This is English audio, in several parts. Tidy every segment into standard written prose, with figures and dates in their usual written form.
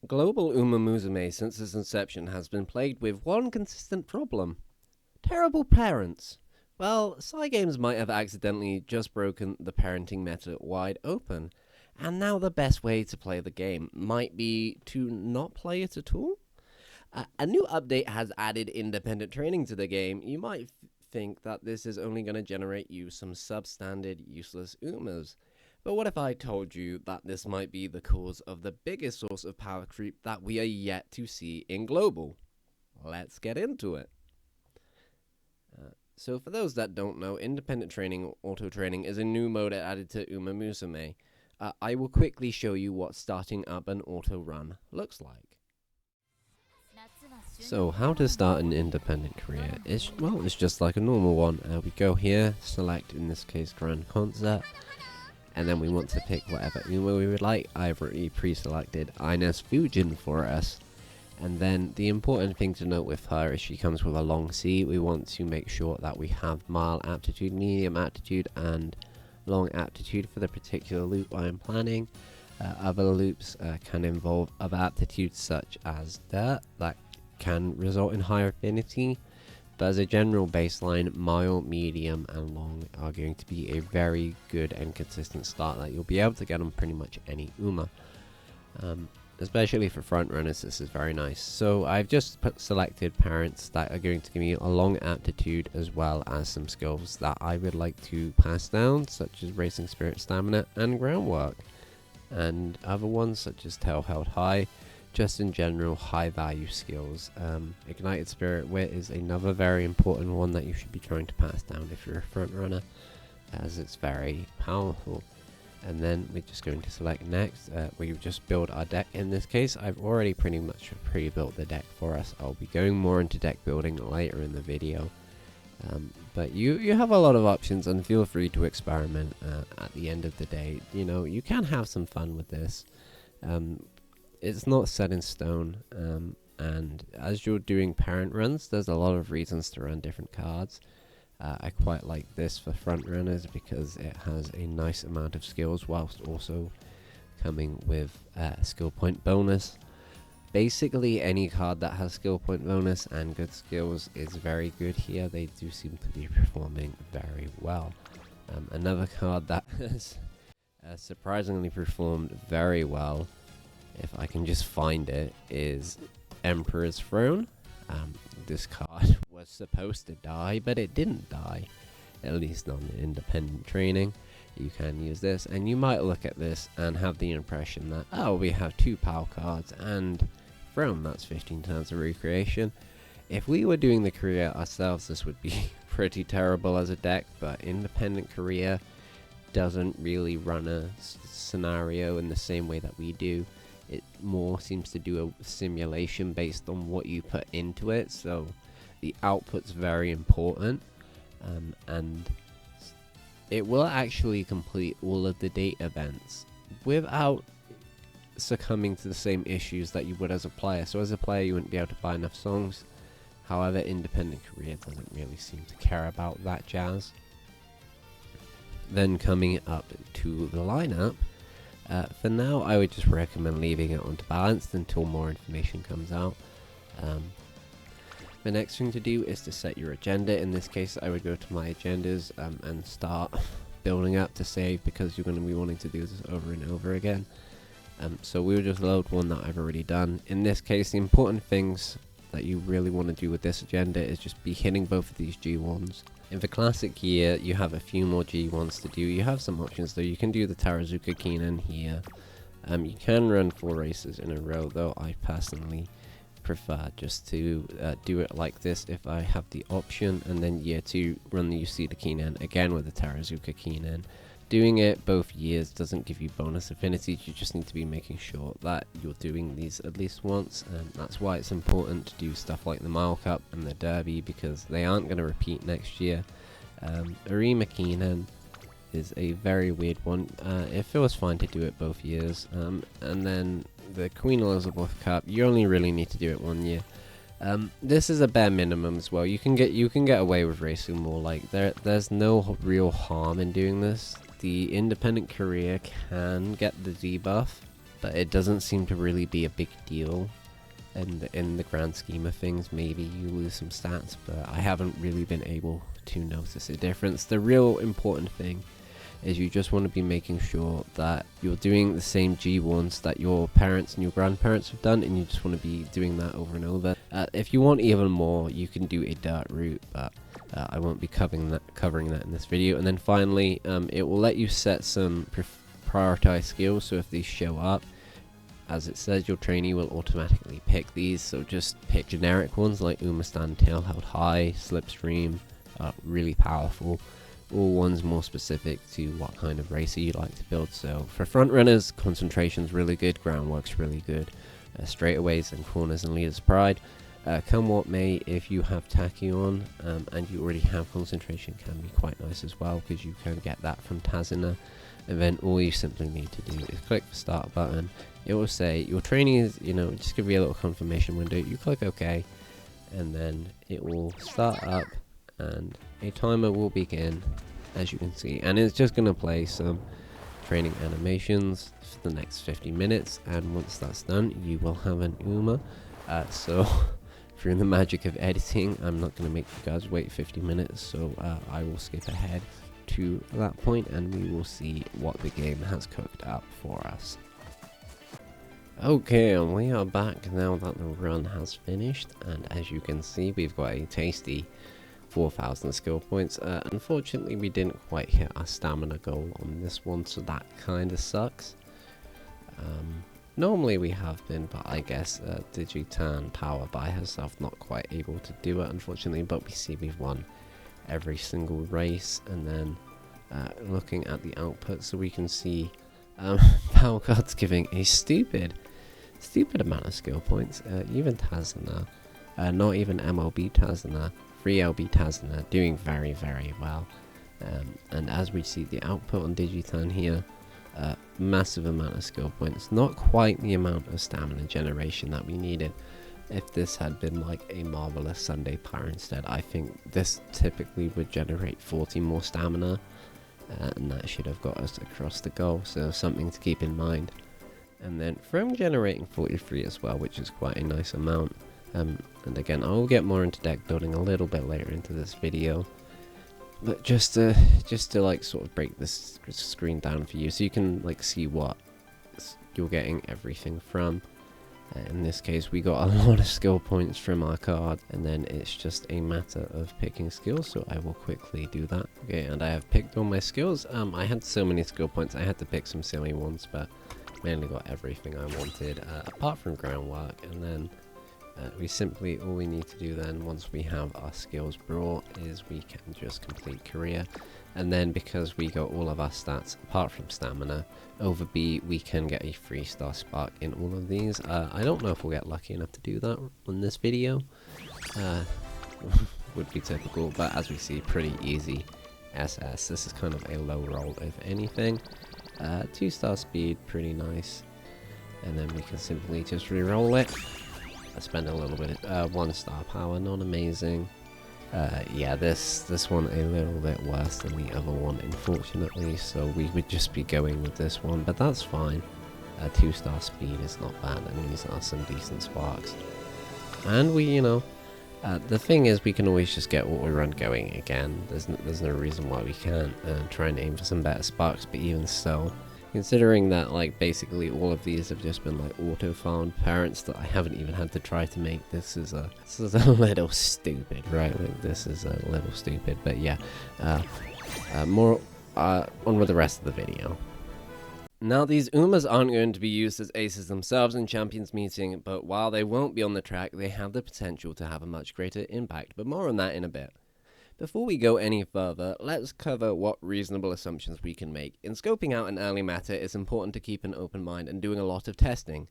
Global Umamusume since its inception has been plagued with one consistent problem. Terrible parents. Well, CYGAMES might have accidentally just broken the parenting meta wide open, and now the best way to play the game might be to not play it at all? A new update has added independent training to the game. You might think that this is only going to generate you some substandard, useless Umas. But what if I told you that this might be the cause of the biggest source of power creep that we are yet to see in Global? Let's get into it. So for those that don't know, independent training or auto-training is a new mode added to Umamusume. I will quickly show you what starting up an auto-run looks like. So how to start an independent career is, well, it's just like a normal one. We go here, select in this case Grand Concert, and then we want to pick whatever Uma we would like. I've already pre-selected Ines Fujin for us. And then the important thing to note with her is she comes with a long C. We want to make sure that we have mild aptitude, medium aptitude, and long aptitude for the particular loop I am planning. Other loops can involve other aptitudes such as dirt that can result in higher affinity. But as a general baseline, mild, medium, and long are going to be a very good and consistent start that you'll be able to get on pretty much any Uma. Especially for front runners, this is very nice. So I've just selected parents that are going to give me a long aptitude as well as some skills that I would like to pass down, such as racing spirit, stamina, and groundwork. And other ones such as tail held high, just in general high value skills. Ignited spirit wit is another very important one that you should be trying to pass down if you're a front runner, as it's very powerful. And then we're just going to select next. We just build our deck. In this case, I've already pretty much pre-built the deck for us. I'll be going more into deck building later in the video. But you have a lot of options, and feel free to experiment at the end of the day. You know, you can have some fun with this. It's not set in stone. And as you're doing parent runs, there's a lot of reasons to run different cards. I quite like this for front runners because it has a nice amount of skills whilst also coming with skill point bonus. Basically any card that has skill point bonus and good skills is very good here. They do seem to be performing very well. Another card that has surprisingly performed very well, if I can just find it, is Emperor's Throne. This card was supposed to die, but it didn't die, at least on the independent training. You can use this, and you might look at this and have the impression that, oh, we have 2 PAL cards and Throne, that's 15 turns of recreation. If we were doing the career ourselves, this would be pretty terrible as a deck, but independent career doesn't really run a scenario in the same way that we do. It more seems to do a simulation based on what you put into it, so the output's very important, and it will actually complete all of the date events without succumbing to the same issues that you would as a player. So as a player you wouldn't be able to buy enough songs. However, independent career doesn't really seem to care about that jazz. Then coming up to the lineup, for now, I would just recommend leaving it onto balanced until more information comes out. The next thing to do is to set your agenda. In this case, I would go to my agendas and start building up to save, because you're going to be wanting to do this over and over again. So we'll just load one that I've already done. In this case, the important things that you really want to do with this agenda is just be hitting both of these G1s. In the classic year, you have a few more G1s to do. You have some options though. You can do the Tarazuka Kinen here. You can run 4 races in a row, though I personally prefer just to do it like this if I have the option, and then year 2 run the Yusida Kinen again with the Tarazuka Kinen. Doing it both years doesn't give you bonus affinities. You just need to be making sure that you're doing these at least once, and that's why it's important to do stuff like the Mile Cup and the Derby, because they aren't going to repeat next year. Arima Kinen is a very weird one. It feels fine to do it both years, and then the Queen Elizabeth Cup, you only really need to do it 1 year. This is a bare minimum as well. You can get away with racing more. Like there's no real harm in doing this. The independent career can get the debuff, but it doesn't seem to really be a big deal in the grand scheme of things. Maybe you lose some stats, but I haven't really been able to notice a difference. The real important thing is you just want to be making sure that you're doing the same G1s that your parents and your grandparents have done, and you just want to be doing that over and over. If you want even more, you can do a dirt route, but I won't be covering that in this video. And then finally, it will let you set some prioritized skills, so if these show up, as it says, your trainee will automatically pick these. So just pick generic ones like Umastand, tail held high, slipstream, really powerful. All ones more specific to what kind of racer you like to build. So for front runners, concentration's really good, groundwork's really good, straightaways and corners and leader's pride. Come what may, if you have tachyon and you already have concentration, can be quite nice as well, because you can get that from Tazina. And then all you simply need to do is click the start button. It will say your training is, just give you a little confirmation window. You click OK, and then it will start up and a timer will begin, as you can see, and it's just going to play some training animations for the next 50 minutes, and once that's done you will have an Uma. So through the magic of editing, I'm not going to make you guys wait 50 minutes, so I will skip ahead to that point and we will see what the game has cooked up for us. Okay, and we are back now that the run has finished, and as you can see, we've got a tasty 4,000 skill points. Unfortunately, we didn't quite hit our stamina goal on this one, so that kind of sucks. Normally we have been, but I guess Digitan Power by herself not quite able to do it, unfortunately. But we see we've won every single race, and then looking at the output, so we can see Power Card's giving a stupid amount of skill points. Even Tazina, not even MLB Tazina, 3LB Tazina doing very, very well. And as we see the output on Digitan here, massive amount of skill points, not quite the amount of stamina generation that we needed. If this had been like a Marvelous Sunday Pyre instead, I think this typically would generate 40 more stamina, and that should have got us across the goal, so something to keep in mind. And then from generating 43 as well, which is quite a nice amount. And again, I'll get more into deck building a little bit later into this video, but just to like sort of break this screen down for you, so you can like see what you're getting everything from. In this case, we got a lot of skill points from our card, and then it's just a matter of picking skills, so I will quickly do that. Okay, and I have picked all my skills. I had so many skill points, I had to pick some silly ones, but mainly got everything I wanted, apart from groundwork. And then all we need to do then, once we have our skills brought, is we can just complete career. And then because we got all of our stats apart from stamina over B, we can get a 3-star spark in all of these. I don't know if we'll get lucky enough to do that on this video. Would be typical, but as we see, pretty easy SS. This is kind of a low roll if anything. 2-star speed, pretty nice. And then we can simply just re-roll it. I spend a little bit, 1-star power, not amazing. Yeah, this one a little bit worse than the other one, unfortunately, so we would just be going with this one, but that's fine. 2-star speed is not bad, and these are some decent sparks. And we, the thing is, we can always just get auto run going again. There's no reason why we can't try and aim for some better sparks, but even so, considering that like basically all of these have just been like auto farmed parents that I haven't even had to try to make, this is a little stupid, right? Like, this is a little stupid, but yeah, more on with the rest of the video. Now, these Umas aren't going to be used as aces themselves in Champions Meeting, but while they won't be on the track, they have the potential to have a much greater impact, but more on that in a bit. Before we go any further, let's cover what reasonable assumptions we can make. In scoping out an early matter, it's important to keep an open mind and doing a lot of testing.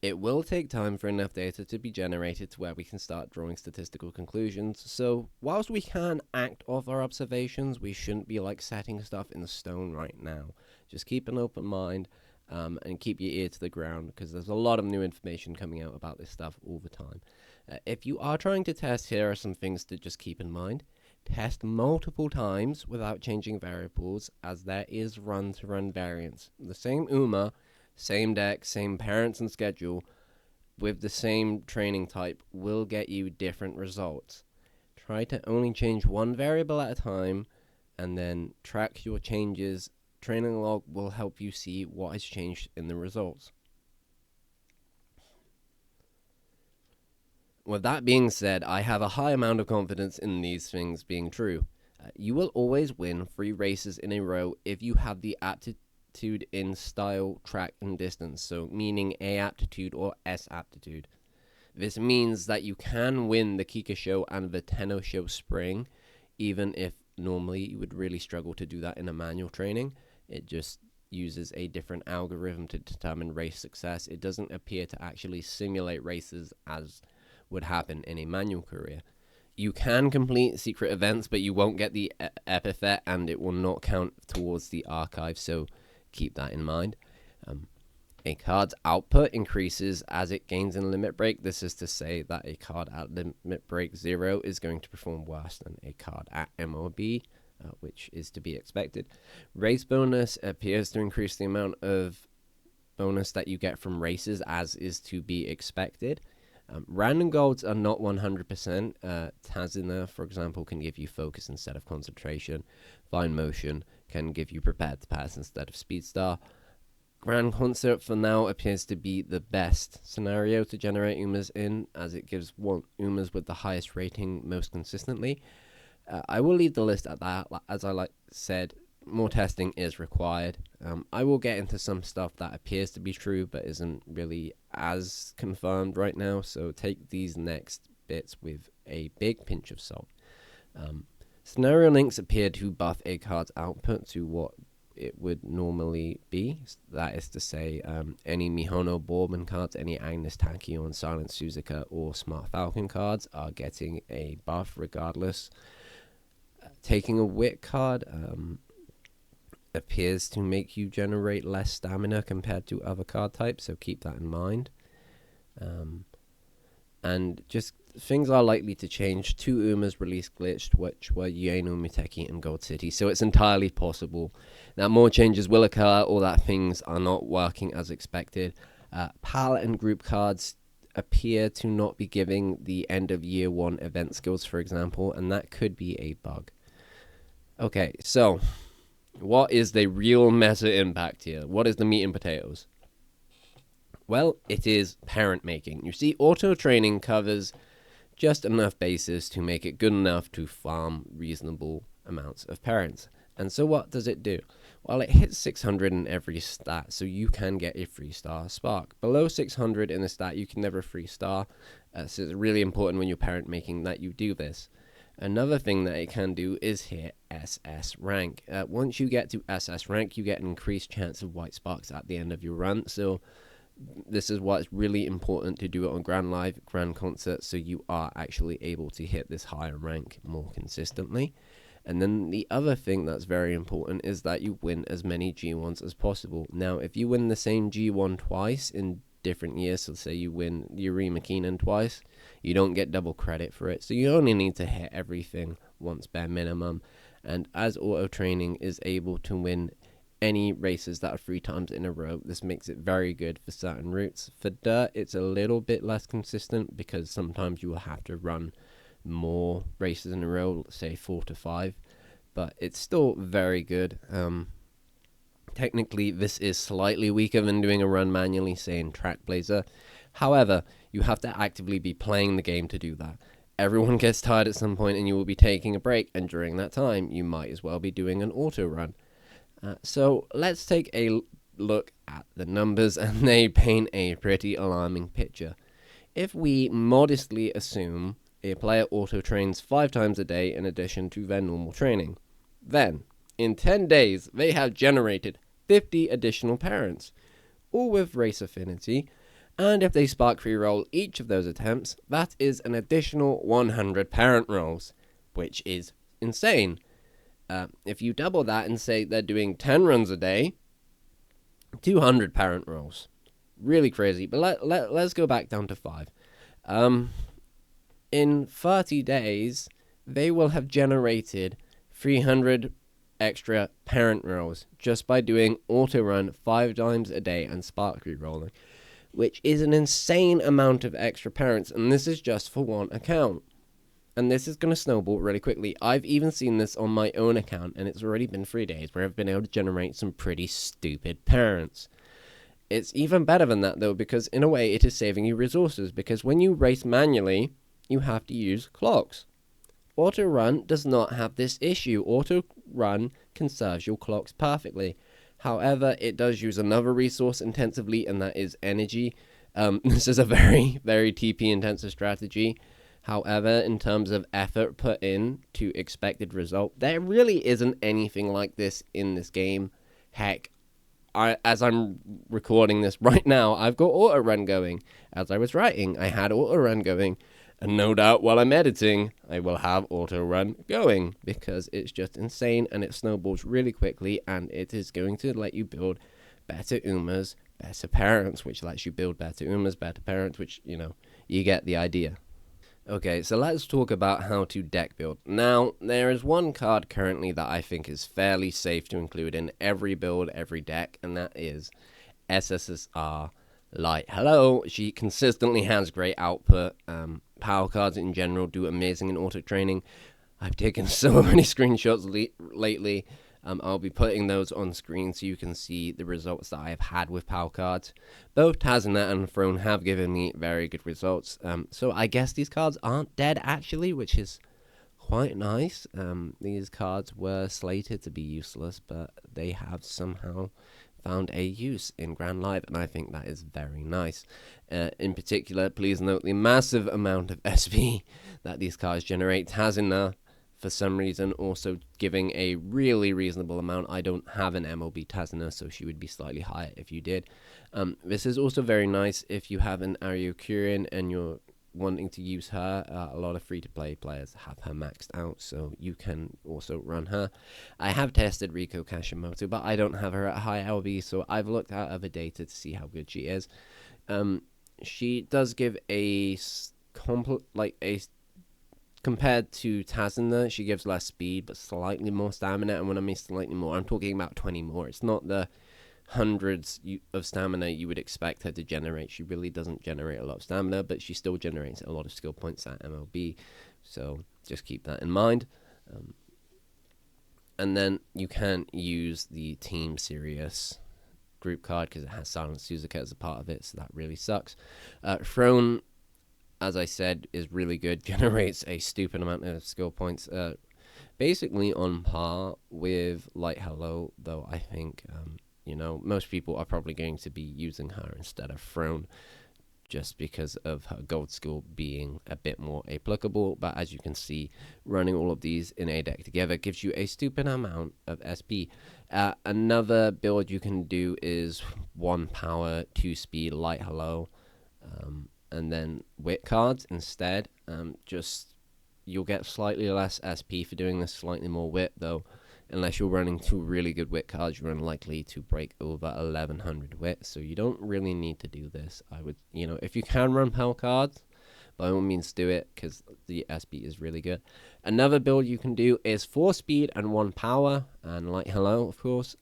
It will take time for enough data to be generated to where we can start drawing statistical conclusions, so whilst we can act off our observations, we shouldn't be like setting stuff in stone right now. Just keep an open mind and keep your ear to the ground, because there's a lot of new information coming out about this stuff all the time. If you are trying to test, here are some things to just keep in mind. Test multiple times without changing variables, as there is run-to-run variance. The same UMA same deck, same parents and schedule, with the same training type will get you different results. Try to only change one variable at a time and then track your changes. Training log will help you see what has changed in the results. With that being said, I have a high amount of confidence in these things being true. You will always win 3 races in a row if you have the aptitude in style, track, and distance, so meaning A aptitude or S aptitude. This means that you can win the Kika Show and the Tenno Show Spring, even if normally you would really struggle to do that in a manual training. It just uses a different algorithm to determine race success. It doesn't appear to actually simulate races as would happen in a manual career. You can complete secret events, but you won't get the epithet, and it will not count towards the archive, so keep that in mind. A card's output increases as it gains in limit break. This is to say that a card at limit break 0 is going to perform worse than a card at MOB, which is to be expected. Race bonus appears to increase the amount of bonus that you get from races, as is to be expected. Random golds are not 100%. Tazina, for example, can give you focus instead of concentration. Fine motion can give you prepared to pass instead of speed star. Grand Concert for now appears to be the best scenario to generate Umas in, as it gives Umas with the highest rating most consistently. I will leave the list at that. As I said, more testing is required. I will get into some stuff that appears to be true but isn't really as confirmed right now, so take these next bits with a big pinch of salt. Scenario links appear to buff a card's output to what it would normally be. That is to say, any Mihono Borbon cards, any Agnes Tachyon, Silent Suzuka, or Smart Falcon cards are getting a buff regardless. Taking a Wit card appears to make you generate less stamina compared to other card types, so keep that in mind. And just things are likely to change. 2 Umas released glitched, which were Ueno, Muteki, and Gold City, so it's entirely possible that more changes will occur or that things are not working as expected. Palette and group cards appear to not be giving the end of year 1 event skills, for example, and that could be a bug. Okay, so what is the real meta impact here? What is the meat and potatoes? Well, it is parent making. You see, auto training covers just enough bases to make it good enough to farm reasonable amounts of parents. And so what does it do? Well, it hits 600 in every stat, so you can get a 3-star spark. Below 600 in the stat, you can never 3-star. So it's really important when you're parent making that you do this. Another thing that it can do is hit SS rank. Once you get to SS rank, you get an increased chance of white sparks at the end of your run. So this is why it's really important to do it on Grand Live, Grand Concert, so you are actually able to hit this higher rank more consistently. And then the other thing that's very important is that you win as many G1s as possible. Now, if you win the same G1 twice in different years, so say you win Yuri McKinnon twice, you don't get double credit for it. So you only need to hit everything once bare minimum. And as auto training is able to win any races that are 3 times in a row, this makes it very good for certain routes. For dirt, it's a little bit less consistent because sometimes you will have to run more races in a row, say 4 to 5, but it's still very good. Technically, this is slightly weaker than doing a run manually, say in Track Blazer. However, you have to actively be playing the game to do that. Everyone gets tired at some point and you will be taking a break, and during that time, you might as well be doing an auto run. So let's take a look at the numbers, and they paint a pretty alarming picture. If we modestly assume a player auto-trains 5 times a day in addition to their normal training, then, in 10 days, they have generated 50 additional parents, all with race affinity, and if they spark re-roll each of those attempts, that is an additional 100 parent rolls, which is insane. If you double that and say they're doing 10 runs a day, 200 parent rolls. Really crazy, but let's go back down to 5. In 30 days, they will have generated 300 extra parent rolls just by doing auto run 5 times a day and spark rerolling, which is an insane amount of extra parents, and this is just for one account. And this is going to snowball really quickly. I've even seen this on my own account, and it's already been 3 days where I've been able to generate some pretty stupid parents. It's even better than that, though, because in a way it is saving you resources, because when you race manually, you have to use clocks. Auto run does not have this issue. Auto run conserves your clocks perfectly. However, it does use another resource intensively, and that is energy. This is a very, very TP intensive strategy. However, in terms of effort put in to expected result, there really isn't anything like this in this game. Heck, as I'm recording this right now, I've got auto run going. As I was writing, I had auto run going. And no doubt while I'm editing, I will have auto run going, because it's just insane and it snowballs really quickly, and it is going to let you build better Umas, better parents, which lets you build better Umas, better parents, which, you get the idea. Okay, so let's talk about how to deck build. Now, there is one card currently that I think is fairly safe to include in every build, every deck, and that is SSR Light. Hello, she consistently has great output. Power cards in general do amazing in auto training. I've taken so many screenshots lately. I'll be putting those on screen so you can see the results that I have had with power cards. Both Tazina and Throne have given me very good results. So I guess these cards aren't dead actually, which is quite nice. These cards were slated to be useless, but they have somehow found a use in Grand Live, and I think that is very nice. In particular, please note the massive amount of SP that these cards generate. Tazina, for some reason, also giving a really reasonable amount. I don't have an MLB Tazina, so she would be slightly higher if you did. This is also very nice if you have an Aryokurian and you're wanting to use her. A lot of free-to-play players have her maxed out, so you can also run her. I have tested Riko Kashimoto, but I don't have her at high LB, so I've looked at other data to see how good she is. She does give compared to Tazina, she gives less speed, but slightly more stamina, and when I mean slightly more, I'm talking about 20 more. It's not the hundreds of stamina you would expect her to generate. She really doesn't generate a lot of stamina, but she still generates a lot of skill points at MLB, so just keep that in mind. And then you can't use the Team Sirius group card because it has Silent Suzuka as a part of it, so that really sucks. Throne, as I said, is really good, generates a stupid amount of skill points, basically on par with Light Hello, though I think most people are probably going to be using her instead of Throne just because of her gold skill being a bit more applicable. But as you can see, running all of these in a deck together gives you a stupid amount of SP. Another build you can do is 1 power, 2 speed, Light Hello, and then wit cards instead. You'll get slightly less SP for doing this, slightly more wit though. Unless you're running 2 really good wit cards, you're unlikely to break over 1100 wit, so you don't really need to do this. I would, if you can run power cards, by all means do it, because the SP is really good. Another build you can do is 4 speed and 1 power, and Light Hello, of course.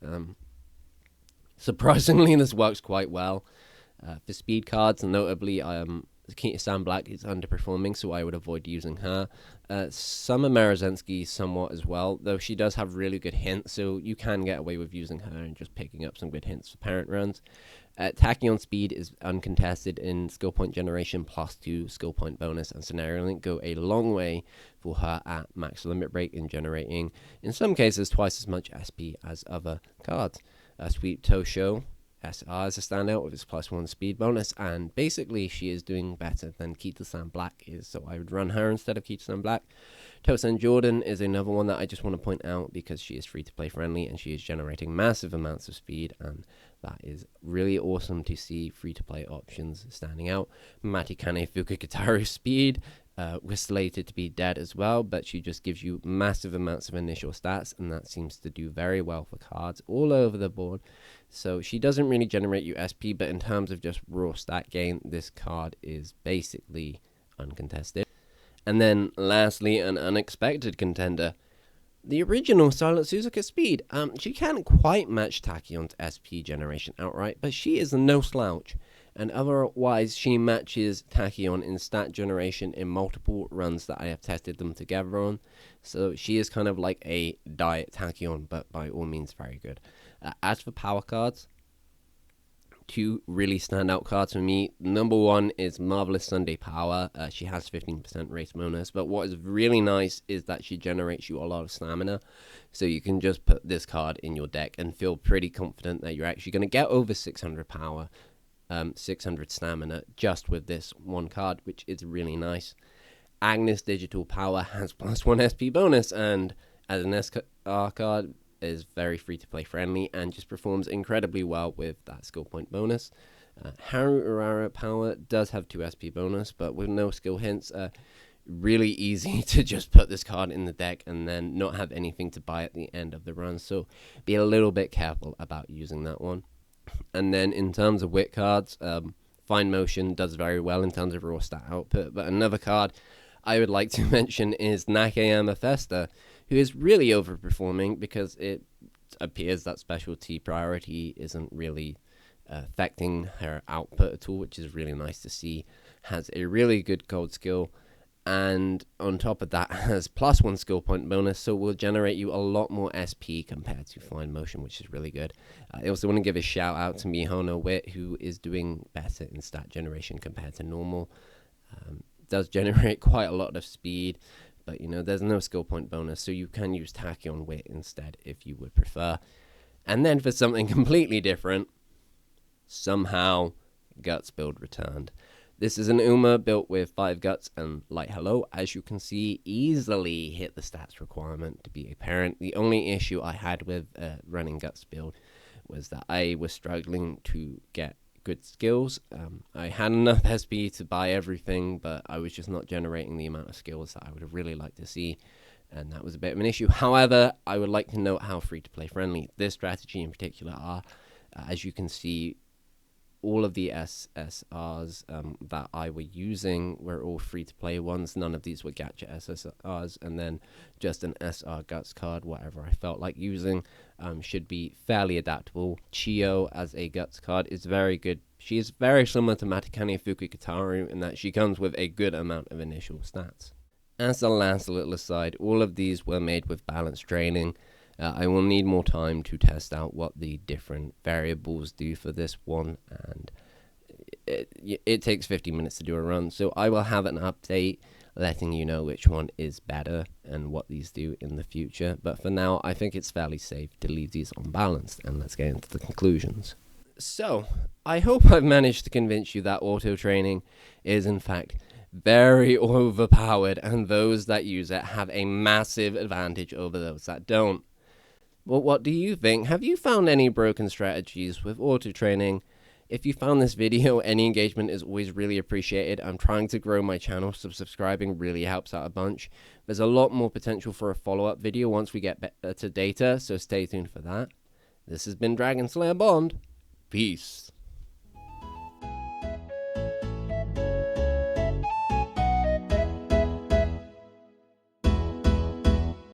Surprisingly, this works quite well. For speed cards, notably, Sam Black is underperforming, so I would avoid using her. Summer Marazensky somewhat as well, though she does have really good hints, so you can get away with using her and just picking up some good hints for parent runs. Tachyon Speed is uncontested in skill point generation, +2 skill point bonus, and Scenario Link go a long way for her at max limit break in generating, in some cases, twice as much SP as other cards. Sweet Tosho SR is a standout with its +1 speed bonus, and basically she is doing better than Kita-san Black is, so I would run her instead of Kita-san Black. Tosan Jordan is another one that I just want to point out because she is free-to-play friendly and she is generating massive amounts of speed, and that is really awesome to see free-to-play options standing out. Matikane Fukukitaru speed was slated to be dead as well, but she just gives you massive amounts of initial stats, and that seems to do very well for cards all over the board. So she doesn't really generate you SP, but in terms of just raw stat gain, this card is basically uncontested. And then lastly, an unexpected contender, The original Silent Suzuka speed, she can't quite match Tachyon's SP generation outright, but she is no slouch. And otherwise, she matches Tachyon in stat generation in multiple runs that I have tested them together on. So she is kind of like a diet Tachyon, but by all means very good. As for power cards, two really standout cards for me. Number one is Marvelous Sunday Power. She has 15% race bonus, but what is really nice is that she generates you a lot of stamina. So you can just put this card in your deck and feel pretty confident that you're actually going to get over 600 power, 600 stamina just with this one card, which is really nice. Agnes Digital Power has +1 SP bonus, and as an SR card, is very free to play friendly and just performs incredibly well with that skill point bonus. Haru Urara Power does have 2 SP bonus, but with no skill hints, really easy to just put this card in the deck and then not have anything to buy at the end of the run, so be a little bit careful about using that one. And then in terms of wit cards, Fine Motion does very well in terms of raw stat output, but another card I would like to mention is Nakayama Festa, who is really overperforming because it appears that specialty priority isn't really affecting her output at all, which is really nice to see. Has a really good gold skill, and on top of that has +1 skill point bonus, so will generate you a lot more SP compared to Fine Motion, which is really good. I also want to give a shout out to Mihono Wit, who is doing better in stat generation compared to normal. Does generate quite a lot of speed, but you know, there's no skill point bonus, so you can use Tachyon Wit instead if you would prefer. And then for something completely different, somehow Guts build returned. This is an Uma built with 5 Guts and Light Hello. As you can see, easily hit the stats requirement to be a parent. The only issue I had with running Guts build was that I was struggling to get good skills. I had enough SP to buy everything, but I was just not generating the amount of skills that I would have really liked to see, and that was a bit of an issue. However, I would like to note how free-to-play friendly this strategy in particular are. As you can see, all of the SSRs that I were using were all free-to-play ones. None of these were gacha SSRs, and then just an SR Guts card, whatever I felt like using, should be fairly adaptable. Chio as a Guts card is very good. She is very similar to Matakane Fukukataru in that she comes with a good amount of initial stats. As a last little aside, all of these were made with balanced training. I will need more time to test out what the different variables do for this one, and it takes 50 minutes to do a run, so I will have an update letting you know which one is better and what these do in the future. But for now, I think it's fairly safe to leave these unbalanced, and let's get into the conclusions. So, I hope I've managed to convince you that auto training is in fact very overpowered, and those that use it have a massive advantage over those that don't. Well, what do you think? Have you found any broken strategies with auto training? If you found this video, any engagement is always really appreciated. I'm trying to grow my channel, so subscribing really helps out a bunch. There's a lot more potential for a follow-up video once we get better data, so stay tuned for that. This has been Dragon Slayer Bond. Peace.